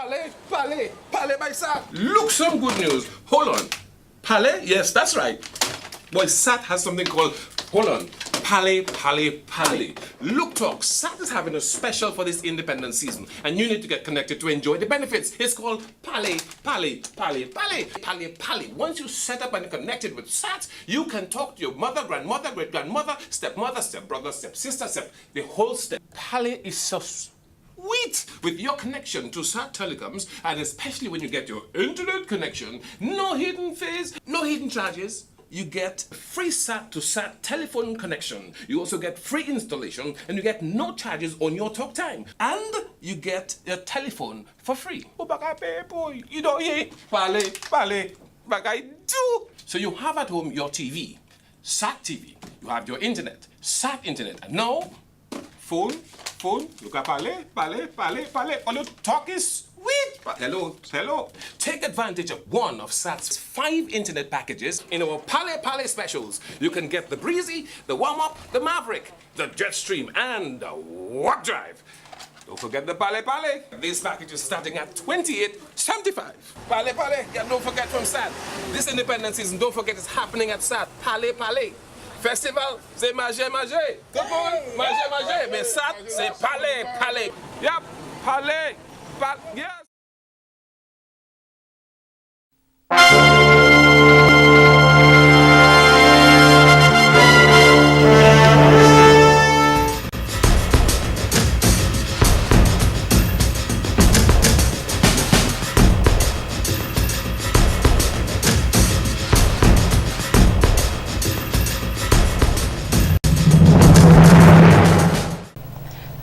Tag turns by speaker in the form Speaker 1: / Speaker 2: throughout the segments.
Speaker 1: Pale, my son. Look, some good news. Hold on. Pale? Yes, that's right. Boy, SAT has something called, hold on, Pale. Look, talk, SAT is having a special for this independence season, and you need to get connected to enjoy the benefits. It's called Pale. Once you set up and connected with SAT, you can talk to your mother, grandmother, great-grandmother, stepmother, stepbrother, stepsister, the whole step. Pale is so sweet with your connection to SAT telecoms, and especially when you get your internet connection, no hidden fees, no hidden charges. You get free SAT to SAT telephone connection. You also get free installation, and you get no charges on your talk time. And you get your telephone for free. Oh, baka pay, boy. You know, yeah. Pale. Baka do. So you have at home your TV, SAT TV. You have your internet, SAT internet. And now, phone. Look at Pale. All your talk is sweet. Hello. Take advantage of one of SAT's 5 internet packages in our Pale specials. You can get the Breezy, the Warm-Up, the Maverick, the Jetstream, and the Warp Drive. Don't forget the Pale. These packages starting at $28.75. Pale. Yeah, don't forget from SAT. This independence season, don't forget it's happening at SAT. Pale. Festival, c'est manger. Tout le monde, manger. Mais SAT, c'est Pale. Yep, Pale. Yes.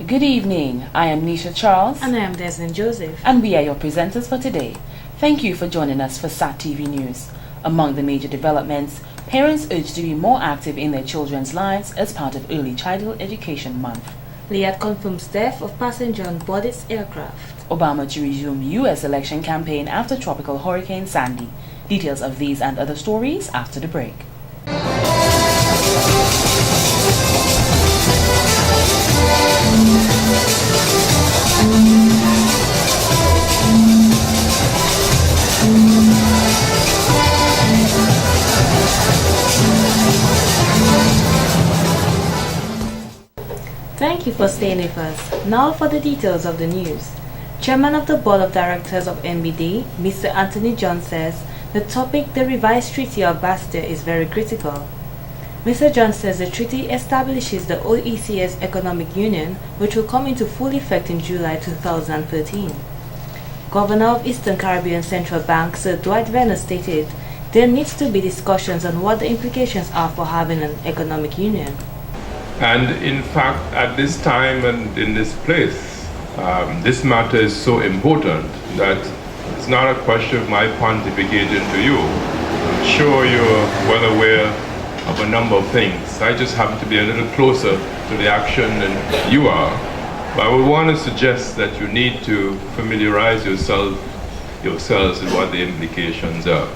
Speaker 2: Good evening, I am Nisha Charles.
Speaker 3: And I am Desmond Joseph.
Speaker 2: And we are your presenters for today. Thank you for joining us for SAT TV News. Among the major developments, parents urged to be more active in their children's lives as part of Early Childhood Education Month.
Speaker 3: Riyadh confirms death of passenger on board its aircraft.
Speaker 2: Obama to resume U.S. election campaign after tropical Hurricane Sandy. Details of these and other stories after the break.
Speaker 3: Thank you for staying with us. Now for the details of the news. Chairman of the Board of Directors of NBD, Mr. Anthony John says the topic, the revised Treaty of Bastille, is very critical. Mr. John says the treaty establishes the OECS Economic Union, which will come into full effect in July 2013. Governor of Eastern Caribbean Central Bank, Sir Dwight Venner, stated there needs to be discussions on what the implications are for having an economic union.
Speaker 4: And in fact, at this time and in this place, this matter is so important that it's not a question of my pontificating to you. I'm sure you're well aware of a number of things. I just happen to be a little closer to the action than you are. But I would want to suggest that you need to familiarize yourselves with what the implications are.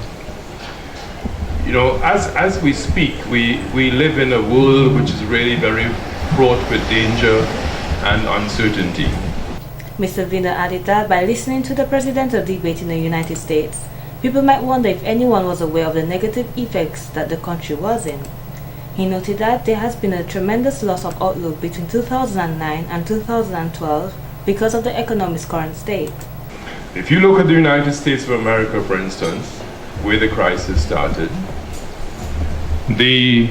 Speaker 4: You know, as we speak, we live in a world which is really very fraught with danger and uncertainty.
Speaker 3: Mr. Venner added that by listening to the presidential debate in the United States, people might wonder if anyone was aware of the negative effects that the country was in. He noted that there has been a tremendous loss of outlook between 2009 and 2012 because of the economy's current state.
Speaker 4: If you look at the United States of America, for instance, where the crisis started, the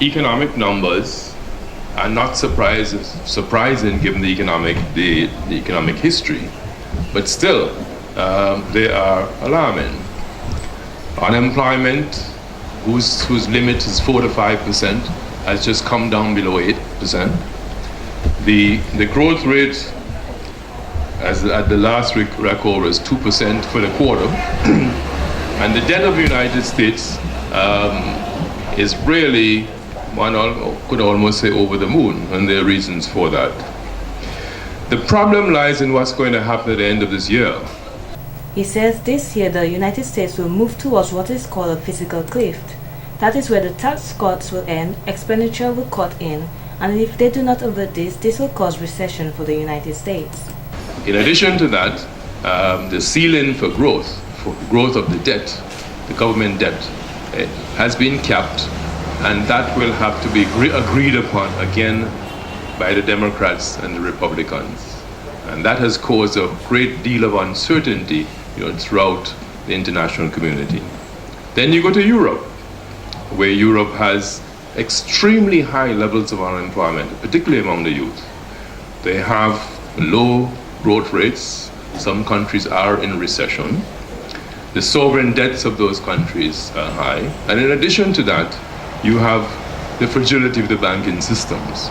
Speaker 4: economic numbers are not surprising given the economic history, but still they are alarming. Unemployment, whose limit is 4 to 5%, has just come down below 8%. The growth rate at the last record was 2% for the quarter. And the debt of the United States is really, one could almost say, over the moon, and there are reasons for that. The problem lies in what's going to happen at the end of this year.
Speaker 3: He says this year the United States will move towards what is called a fiscal cliff. That is where the tax cuts will end, expenditure will cut in, and if they do not avert this will cause recession for the United States.
Speaker 4: In addition to that, the ceiling for growth of the debt, the government debt, has been capped, and that will have to be agreed upon again by the Democrats and the Republicans. And that has caused a great deal of uncertainty, throughout the international community. Then you go to Europe, where Europe has extremely high levels of unemployment, particularly among the youth. They have low growth rates. Some countries are in recession. The sovereign debts of those countries are high. And in addition to that, you have the fragility of the banking systems.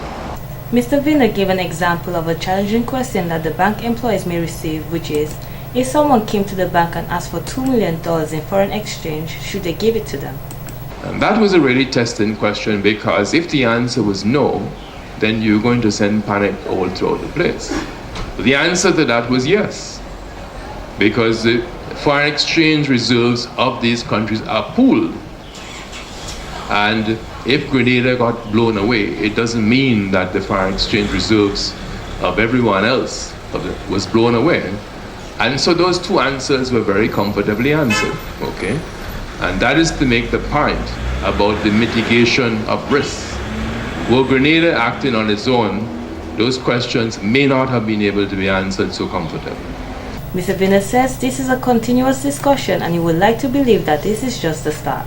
Speaker 3: Mr. Viner gave an example of a challenging question that the bank employees may receive, which is, if someone came to the bank and asked for $2 million in foreign exchange, should they give it to them?
Speaker 4: And that was a really testing question, because if the answer was no, then you're going to send panic all throughout the place. The answer to that was yes, because the foreign exchange reserves of these countries are pooled. And if Grenada got blown away, it doesn't mean that the foreign exchange reserves of everyone else was blown away. And so those two answers were very comfortably answered, okay? And that is to make the point about the mitigation of risks. Were Grenada acting on its own, those questions may not have been able to be answered so comfortably.
Speaker 3: Mr. Viner says this is a continuous discussion and he would like to believe that this is just the start.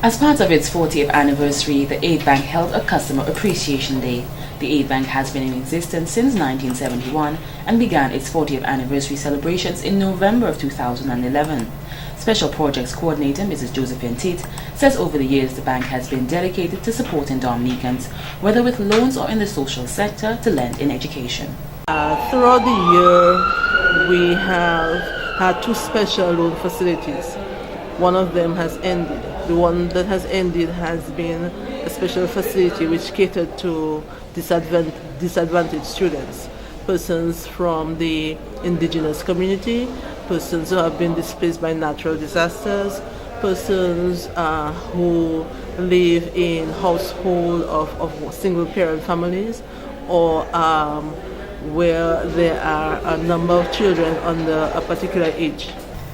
Speaker 2: As part of its 40th anniversary, the Aid Bank held a Customer Appreciation Day. The Aid Bank has been in existence since 1971 and began its 40th anniversary celebrations in November of 2011. Special Projects Coordinator Mrs. Josephine Tate says over the years the bank has been dedicated to supporting Dominicans, whether with loans or in the social sector, to lend in education.
Speaker 5: Throughout the year, we have had two special loan facilities. One of them has ended. The one that has ended has been a special facility which catered to disadvantaged students, persons from the indigenous community, persons who have been displaced by natural disasters, persons who live in households of single-parent families, or where there are a number of children under a particular age.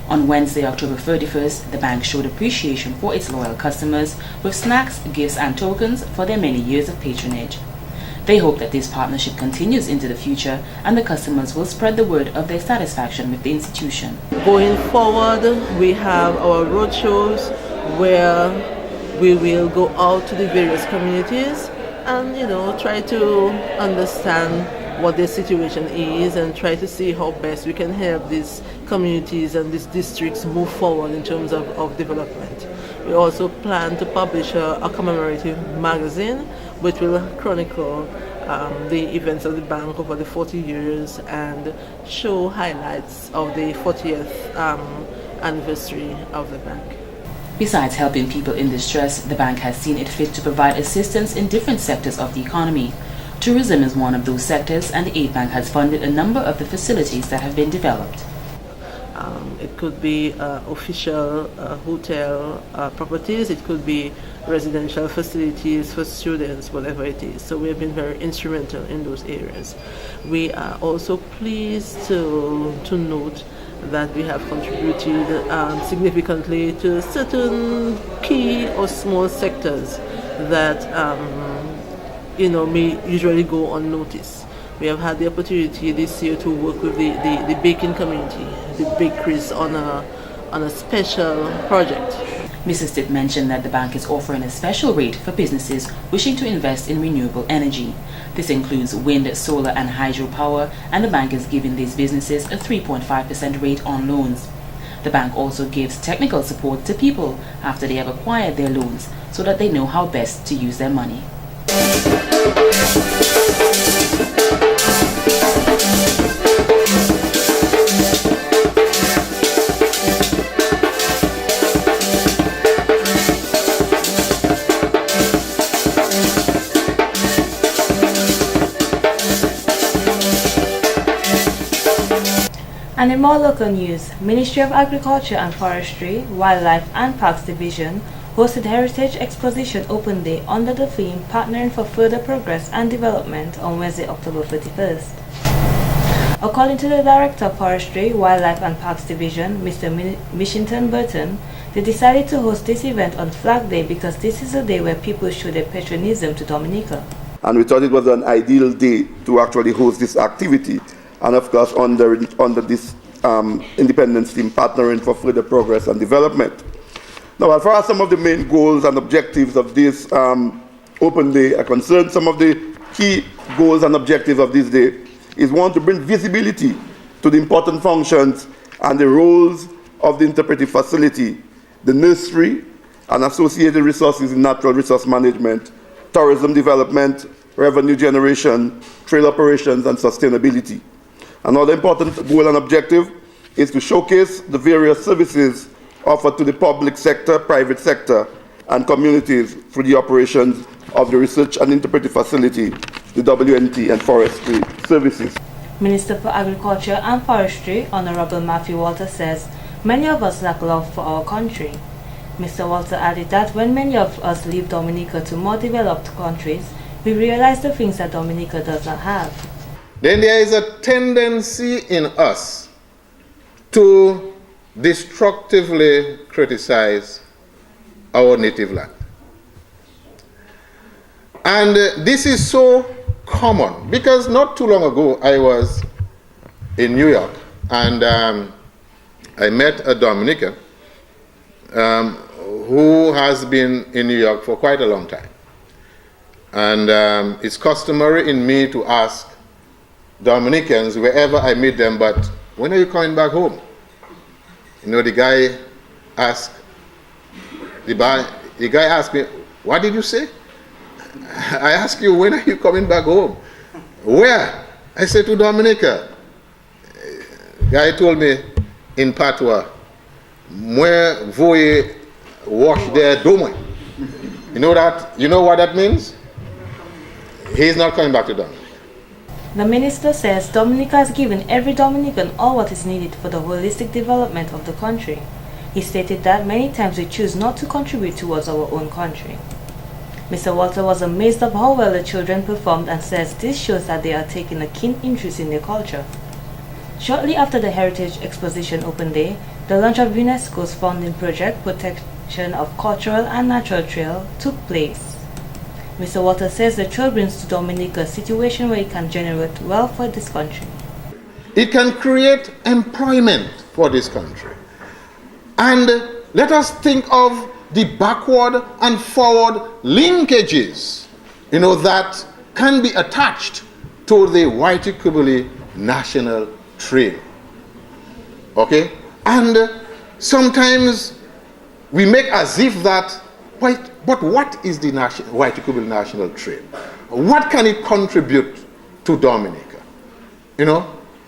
Speaker 2: On Wednesday, October 31st, the bank showed appreciation for its loyal customers with snacks, gifts and tokens for their many years of patronage. They hope that this partnership continues into the future and the customers will spread the word of their satisfaction with the institution.
Speaker 5: Going forward, we have our roadshows where we will go out to the various communities and try to understand what their situation is and try to see how best we can help these communities and these districts move forward in terms of development. We also plan to publish a commemorative magazine which will chronicle the events of the bank over the 40 years and show highlights of the 40th anniversary of the bank.
Speaker 2: Besides helping people in distress, the bank has seen it fit to provide assistance in different sectors of the economy. Tourism is one of those sectors, and the Aid Bank has funded a number of the facilities that have been developed.
Speaker 5: It could be official hotel properties, it could be residential facilities for students, whatever it is. So we have been very instrumental in those areas. We are also pleased to note that we have contributed significantly to certain key or small sectors that may usually go unnoticed. We have had the opportunity this year to work with the baking community, the bakeries on a special project.
Speaker 2: Mrs. Stitt mentioned that the bank is offering a special rate for businesses wishing to invest in renewable energy. This includes wind, solar and hydropower, and the bank is giving these businesses a 3.5% rate on loans. The bank also gives technical support to people after they have acquired their loans so that they know how best to use their money.
Speaker 3: And in more local news, Ministry of Agriculture and Forestry, Wildlife and Parks Division hosted Heritage Exposition Open Day under the theme Partnering for Further Progress and Development on Wednesday, October 31st. According to the Director of Forestry, Wildlife and Parks Division, Mr. Mishington Burton, they decided to host this event on Flag Day because this is a day where people show their patriotism to Dominica.
Speaker 6: And we thought it was an ideal day to actually host this activity. And of course, under this Independence Team partnering for further progress and development. Now, as far as some of the main goals and objectives of this Open Day are concerned, some of the key goals and objectives of this day is one, to bring visibility to the important functions and the roles of the interpretive facility, the nursery, and associated resources in natural resource management, tourism development, revenue generation, trade operations, and sustainability. Another important goal and objective is to showcase the various services offered to the public sector, private sector, and communities through the operations of the Research and Interpretive Facility, the WNT, and Forestry Services.
Speaker 3: Minister for Agriculture and Forestry, Honorable Matthew Walter, says many of us lack love for our country. Mr. Walter added that when many of us leave Dominica to more developed countries, we realize the things that Dominica does not have.
Speaker 7: Then there is a tendency in us to destructively criticize our native land. And this is so common because not too long ago I was in New York and I met a Dominican who has been in New York for quite a long time. And it's customary in me to ask Dominicans wherever I meet them, but when are you coming back home? You know, the guy asked me, what did you say? I asked you, when are you coming back home? Where? I said, to Dominica. Guy told me in Patois, "Moi voy wash their dome." You know that? You know what that means? He's not coming back to Dominica.
Speaker 3: The minister says Dominica has given every Dominican all what is needed for the holistic development of the country. He stated that many times we choose not to contribute towards our own country. Mr. Walter was amazed of how well the children performed and says this shows that they are taking a keen interest in their culture. Shortly after the Heritage Exposition Open Day, the launch of UNESCO's funding project Protection of Cultural and Natural Trail took place. Mr. Walter says the trail brings to Dominica a situation where it can generate wealth for this country.
Speaker 7: It can create employment for this country. And let us think of the backward and forward linkages, that can be attached to the Waitukubuli National Trail. Okay? And sometimes we make as if that, but what is the Waitukubuli National Trail? What can it contribute to Dominica?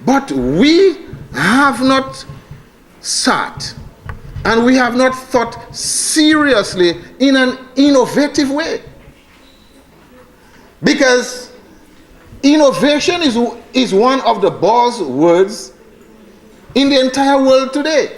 Speaker 7: But we have not sat and we have not thought seriously in an innovative way. Because innovation is one of the buzzwords in the entire world today.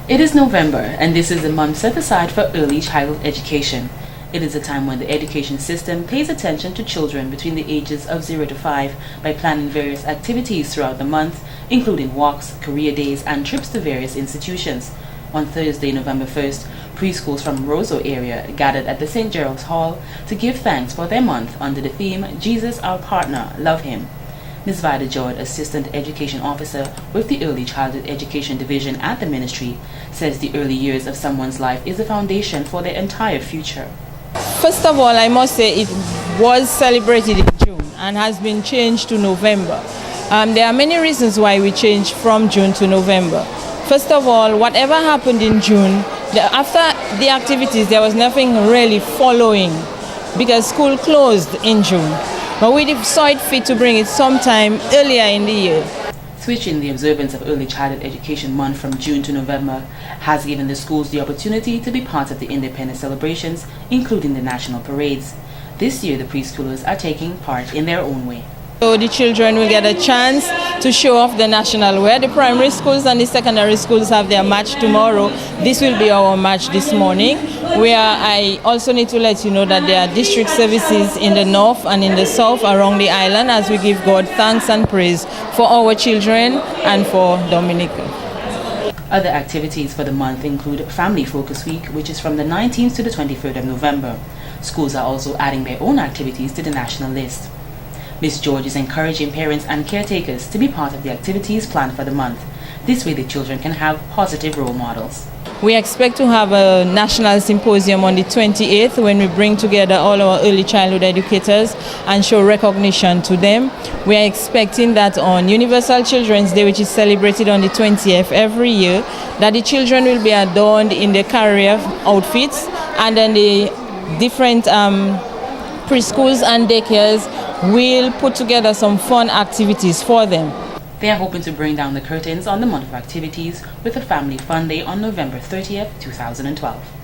Speaker 2: It is November, and this is a month set aside for early childhood education. It is a time when the education system pays attention to children between the ages of 0 to 5 by planning various activities throughout the month, including walks, career days, and trips to various institutions. On Thursday, November 1st, preschools from Roseau area gathered at the St. Gerald's Hall to give thanks for their month under the theme, Jesus Our Partner, Love Him. Ms. Vida George, Assistant Education Officer with the Early Childhood Education Division at the Ministry, says the early years of someone's life is a foundation for their entire future.
Speaker 8: First of all, I must say it was celebrated in June and has been changed to November. There are many reasons why we changed from June to November. First of all, whatever happened in June, after the activities, there was nothing really following because school closed in June. But we saw it fit to bring it sometime earlier in the year.
Speaker 2: Switching the observance of Early Childhood Education Month from June to November has given the schools the opportunity to be part of the independence celebrations, including the national parades. This year, the preschoolers are taking part in their own way.
Speaker 8: So the children will get a chance to show off the national wear. The primary schools and the secondary schools have their match tomorrow. This will be our match this morning, where I also need to let you know that there are district services in the north and in the south around the island as we give God thanks and praise for our children and for Dominica.
Speaker 2: Other activities for the month include Family Focus Week, which is from the 19th to the 23rd of November. Schools are also adding their own activities to the national list. Ms. George is encouraging parents and caretakers to be part of the activities planned for the month. This way the children can have positive role models.
Speaker 8: We expect to have a national symposium on the 28th when we bring together all our early childhood educators and show recognition to them. We are expecting that on Universal Children's Day, which is celebrated on the 20th every year, that the children will be adorned in their career outfits, and then the different preschools and daycares will put together some fun activities for them.
Speaker 2: They are hoping to bring down the curtains on the month of activities with a Family Fun Day on November 30th, 2012.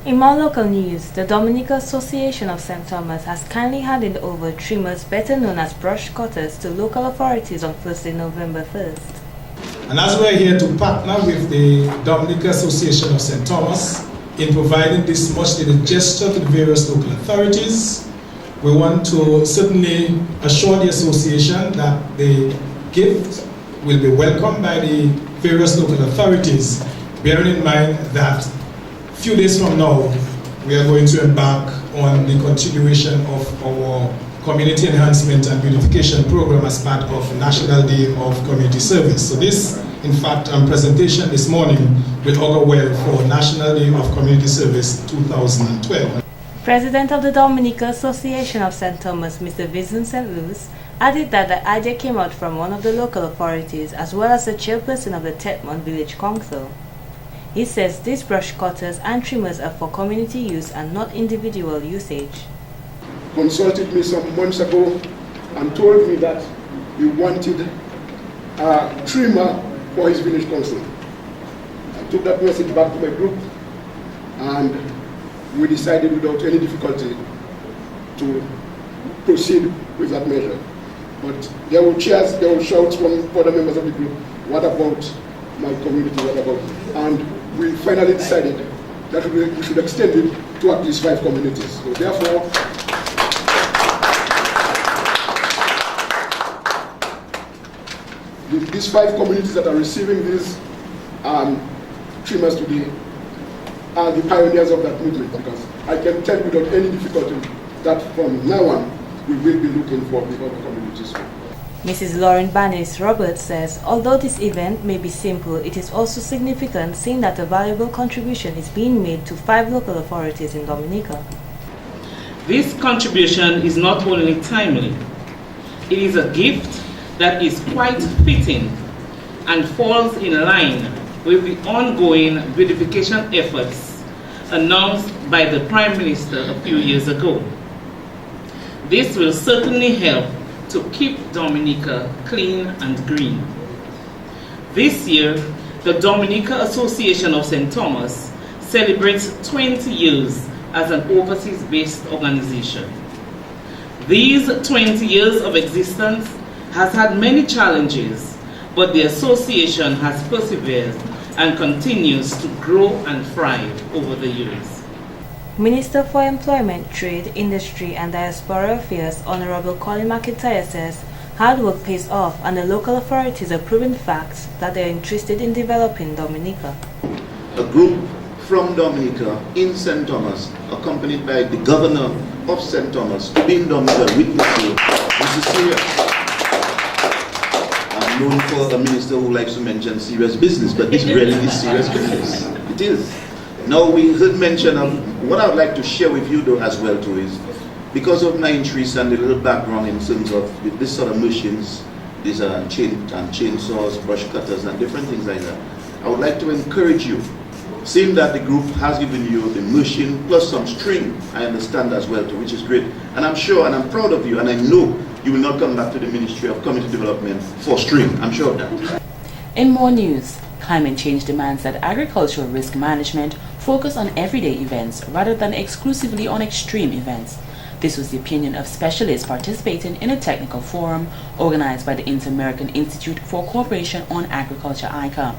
Speaker 3: In more local news, the Dominica Association of St. Thomas has kindly handed over trimmers better known as brush cutters to local authorities on Thursday, November 1st.
Speaker 9: And as we're here to partner with the Dominica Association of St. Thomas in providing this much-needed gesture to the various local authorities, we want to certainly assure the association that the gift will be welcomed by the various local authorities, bearing in mind that a few days from now, we are going to embark on the continuation of our Community Enhancement and Beautification Program as part of National Day of Community Service. So this, in fact, presentation this morning will augur well for National Day of Community Service 2012.
Speaker 3: President of the Dominica Association of St. Thomas, Mr. Vincent St. Louis, added that the idea came out from one of the local authorities as well as the chairperson of the Tetmon Village Council. He says these brush cutters and trimmers are for community use and not individual usage.
Speaker 10: Consulted me some months ago and told me that he wanted a trimmer for his village council. I took that message back to my group and we decided without any difficulty to proceed with that measure. But there were cheers, there were shouts from other members of the group, what about my community, what about? And we finally decided that we should extend it to at least 5 communities. So therefore, these 5 communities that are receiving these trimmers today are the pioneers of that movement, because I can tell without any difficulty that from now on we will be looking for the other communities.
Speaker 3: Mrs. Lauren Banis Roberts says, although this event may be simple, it is also significant seeing that a valuable contribution is being made to 5 local authorities in Dominica.
Speaker 11: This contribution is not only timely, it is a gift that is quite fitting and falls in line with the ongoing beautification efforts announced by the Prime Minister a few years ago. This will certainly help to keep Dominica clean and green. This year, the Dominica Association of St. Thomas celebrates 20 years as an overseas-based organization. These 20 years of existence has had many challenges, but the association has persevered and continues to grow and thrive over the years.
Speaker 3: Minister for Employment, Trade, Industry and Diaspora Affairs, Honorable Colin McIntyre says hard work pays off and the local authorities are proving facts that they are interested in developing Dominica.
Speaker 12: A group from Dominica in St. Thomas, accompanied by the governor of St. Thomas, to be in Dominica with you. This is serious. I'm known for a minister who likes to mention serious business, but this really is serious business. It is. Now we heard mention of what I would like to share with you though as well too is because of my interest and a little background in terms of this sort of machines, these are chainsaws, brush cutters and different things like that. I would like to encourage you, seeing that the group has given you the machine plus some string, I understand as well too, which is great. And I'm sure and I'm proud of you and I know you will not come back to the Ministry of Community Development for string. I'm sure of that.
Speaker 2: In more news, climate change demands that agricultural risk management focus on everyday events rather than exclusively on extreme events. This was the opinion of specialists participating in a technical forum organized by the Inter-American Institute for Cooperation on Agriculture, ICA.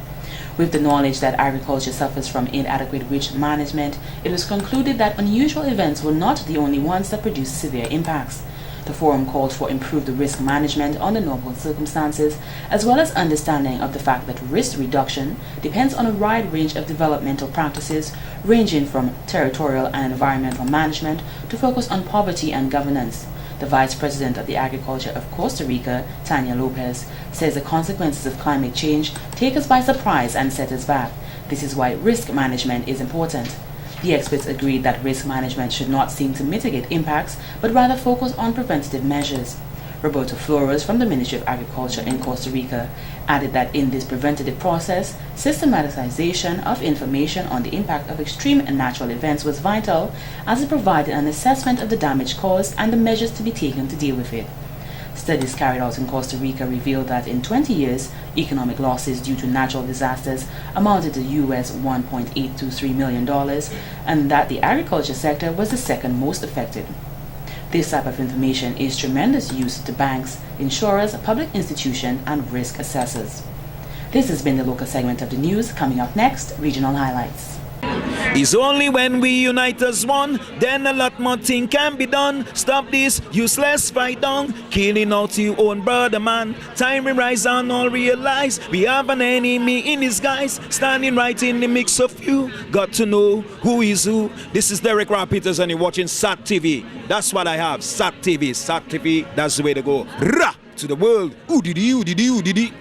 Speaker 2: With the knowledge that agriculture suffers from inadequate risk management, it was concluded that unusual events were not the only ones that produce severe impacts. The forum called for improved risk management under normal circumstances, as well as understanding of the fact that risk reduction depends on a wide range of developmental practices ranging from territorial and environmental management to focus on poverty and governance. The Vice President of the Agriculture of Costa Rica, Tanya Lopez, says the consequences of climate change take us by surprise and set us back. This is why risk management is important. The experts agreed that risk management should not seem to mitigate impacts, but rather focus on preventative measures. Roberto Flores from the Ministry of Agriculture in Costa Rica added that in this preventative process, systematization of information on the impact of extreme and natural events was vital, as it provided an assessment of the damage caused and the measures to be taken to deal with it. Studies carried out in Costa Rica revealed that in 20 years, economic losses due to natural disasters amounted to US $1.823 million, and that the agriculture sector was the second most affected. This type of information is tremendous use to banks, insurers, public institutions, and risk assessors. This has been the local segment of the news. Coming up next, regional highlights.
Speaker 13: It's only when we unite as one, then a lot more thing can be done. Stop this useless fight down, killing out your own brother man. Time we rise and all realize we have an enemy in disguise, standing right in the mix of you. Got to know who is who. This is Derek Peters and you're watching SAT TV. That's what I have, SAT TV. SAT TV, that's the way to go. Rah! To the world. Ooh diddy, ooh diddy, ooh diddy.